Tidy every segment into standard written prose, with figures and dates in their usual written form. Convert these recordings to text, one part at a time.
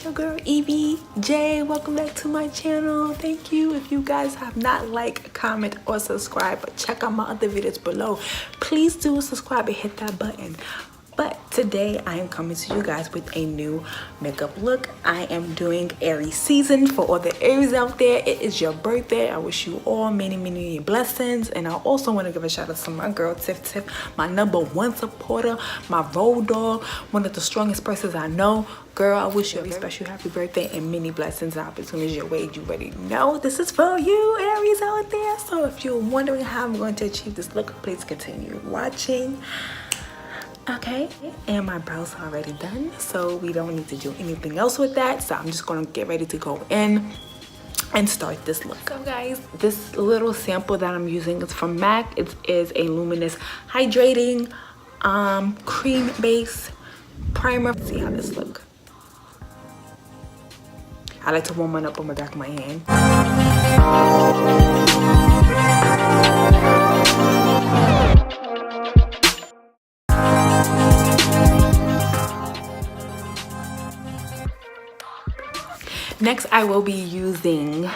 it's your girl EVJ. Welcome back to my channel. Thank you. If you guys have not liked, comment, or subscribe, but check out my other videos below. Please do subscribe and hit that button. But today I am coming to you guys with a new makeup look. I am doing Aries season. For all the Aries out there, it is your birthday. I wish you all many blessings. And I also want to give a shout out to my girl Tiff, my #1 supporter, my road dog, one of the strongest persons I know. Girl, I wish you a very special happy birthday and many blessings and opportunities your way. You already know this is for you, Aries out there. So if you're wondering how I'm going to achieve this look, please continue watching. Okay, and my brows are already done, so we don't need to do anything else with that. So I'm just gonna get ready to go in and start this look. So guys, this little sample that I'm using is from MAC. It is a luminous hydrating cream base primer. Let's see how this look. I like to warm it up on the back of my hand. Next, I will be using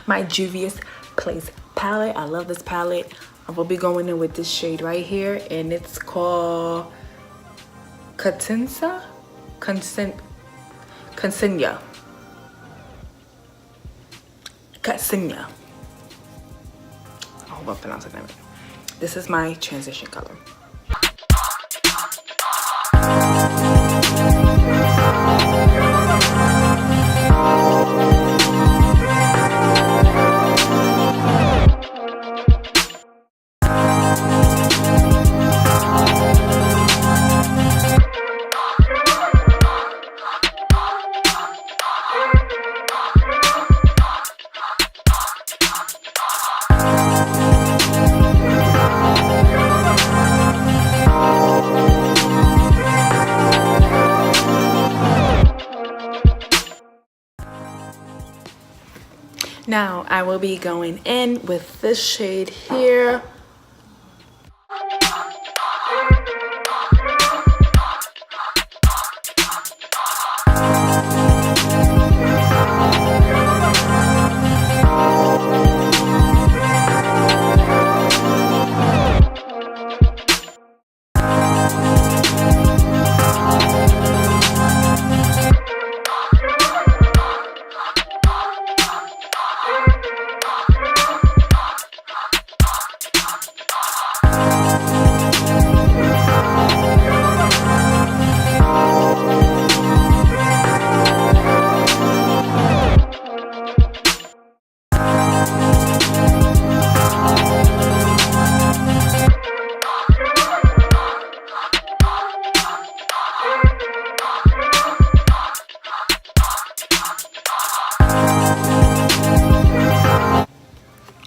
my Juvia's Place palette. I love this palette. I will be going in with this shade right here, and it's called Consigna. I hope I'm pronouncing that right. This is my transition color. Now I will be going in with this shade here.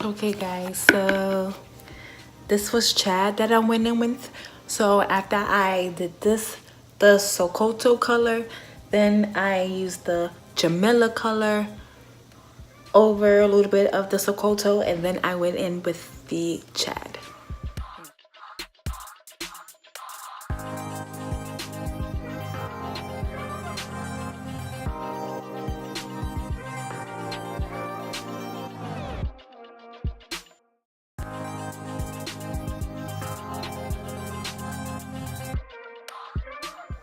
Okay guys, so this was Chad that I went in with. So after I did this, the Sokoto color, then I used the Jamila color over a little bit of the Sokoto, and then I went in with the Chad.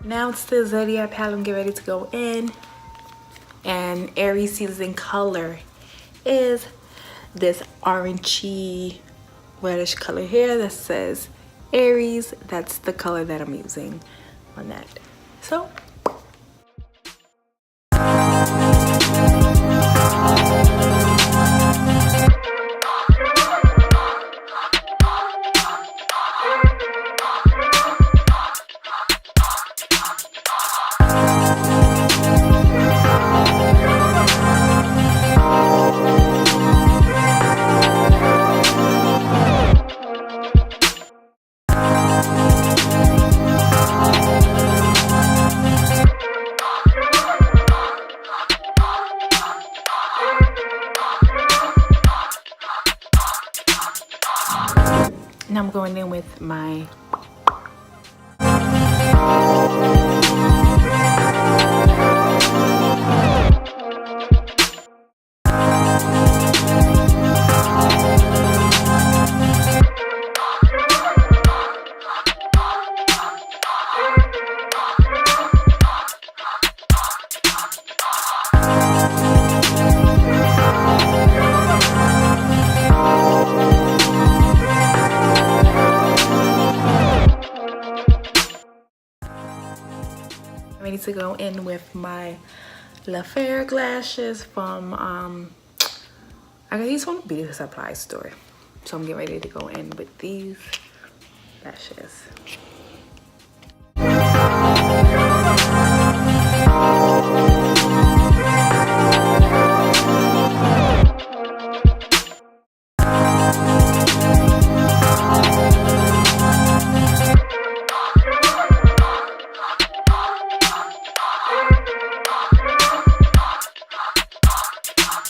Now it's the Zodiac palette. I'm getting ready to go in, and Aries season color is this orangey reddish color here that says Aries. That's the color that I'm using on that. So now I'm going in with my Ready to go in with my La Fer lashes from I got these from the beauty supply store. So I'm getting ready to go in with these lashes.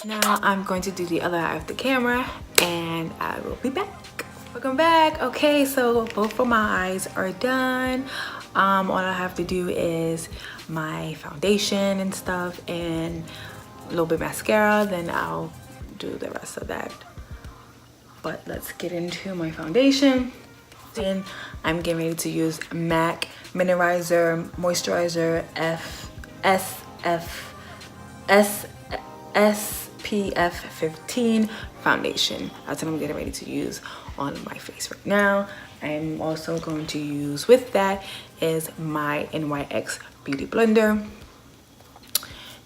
Now I'm going to do the other eye of the camera and I will be back. Welcome back. Okay, so both of my eyes are done. All I have to do is my foundation and stuff and a little bit mascara, then I'll do the rest of that. But let's get into my foundation. And I'm getting ready to use MAC Mineralizer Moisturizer SPF 15 foundation. That's what I'm getting ready to use on my face right now. I'm also going to use with that is my NYX Beauty Blender.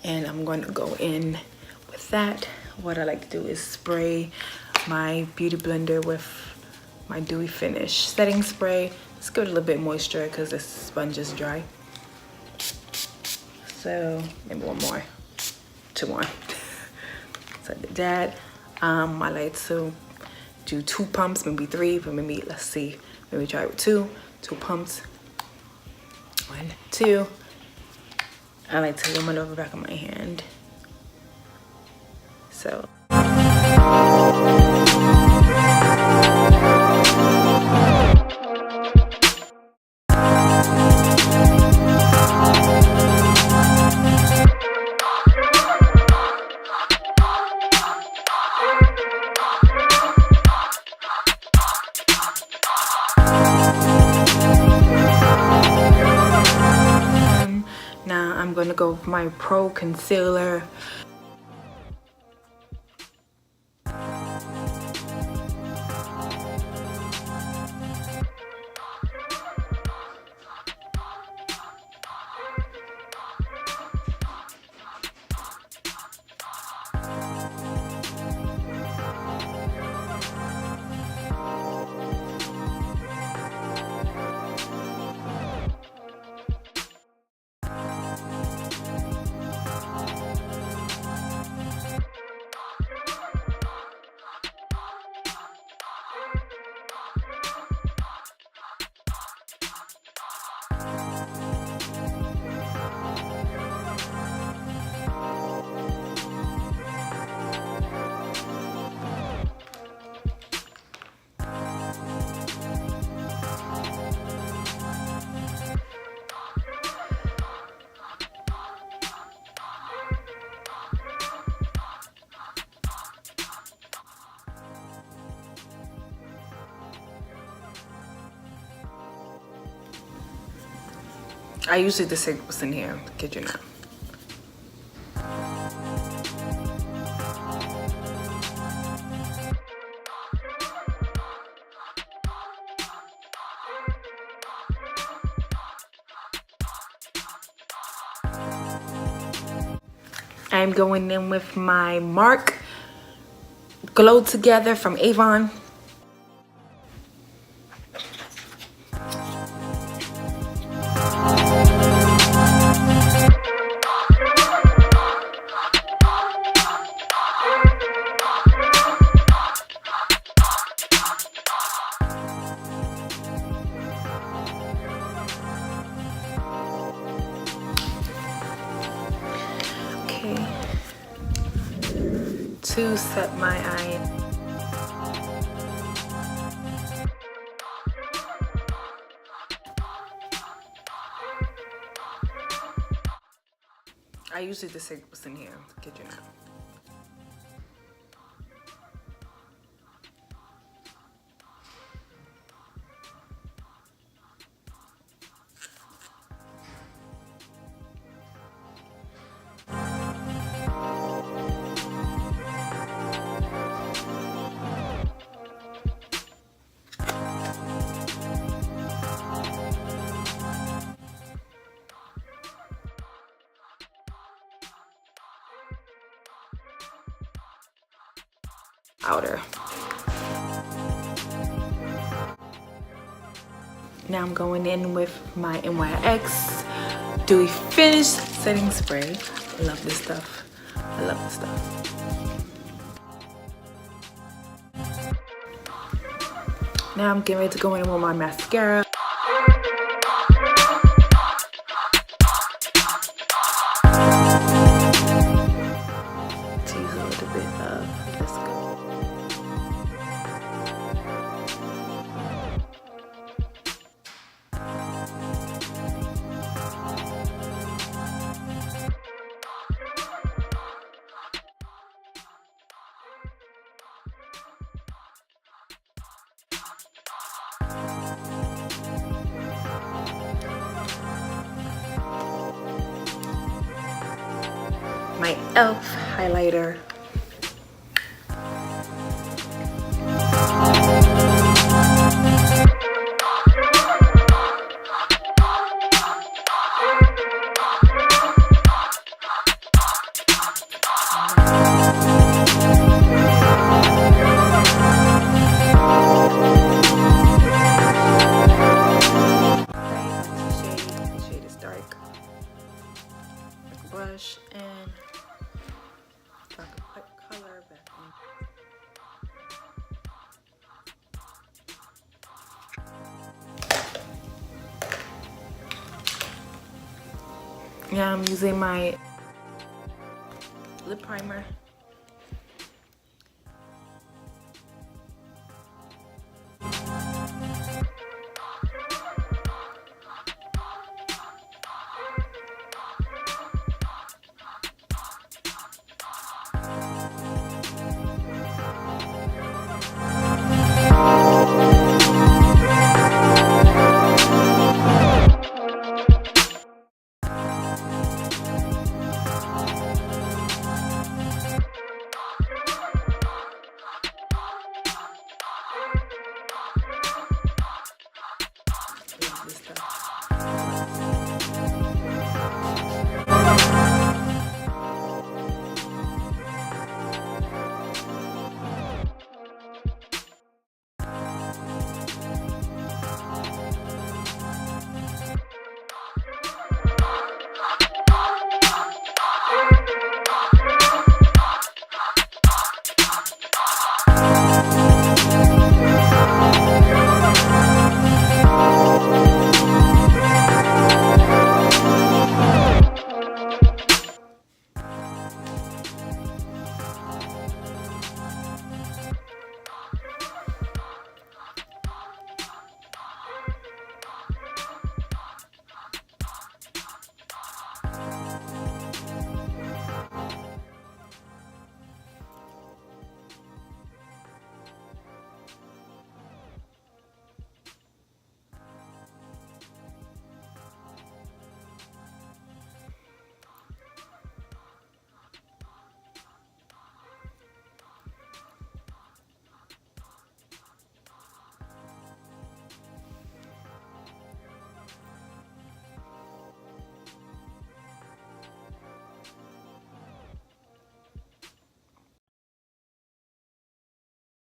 And I'm going to go in with that. What I like to do is spray my Beauty Blender with my Dewy Finish setting spray. Just give it a little bit moisture because this sponge is dry. So maybe one more, two more. So I did that. I like to do 2 pumps, maybe 3, but maybe let's see. Maybe try it with 2 pumps. 1, 2. I like to warm it over the back of my hand. So. Now I'm going to go with my Pro Concealer. I usually the same was in here, kid you not. I'm going in with my MARC Glow Together from Avon. To set my eye. I usually just say what's in here, kid you not. outer. Now I'm going in with my NYX Dewy Finish Setting Spray. I love this stuff. I love this stuff. Now I'm getting ready to go in with my mascara. To use a little bit of this. My e.l.f. highlighter. The shade is dark. Brush and dark white color back in. Yeah, I'm using my lip primer.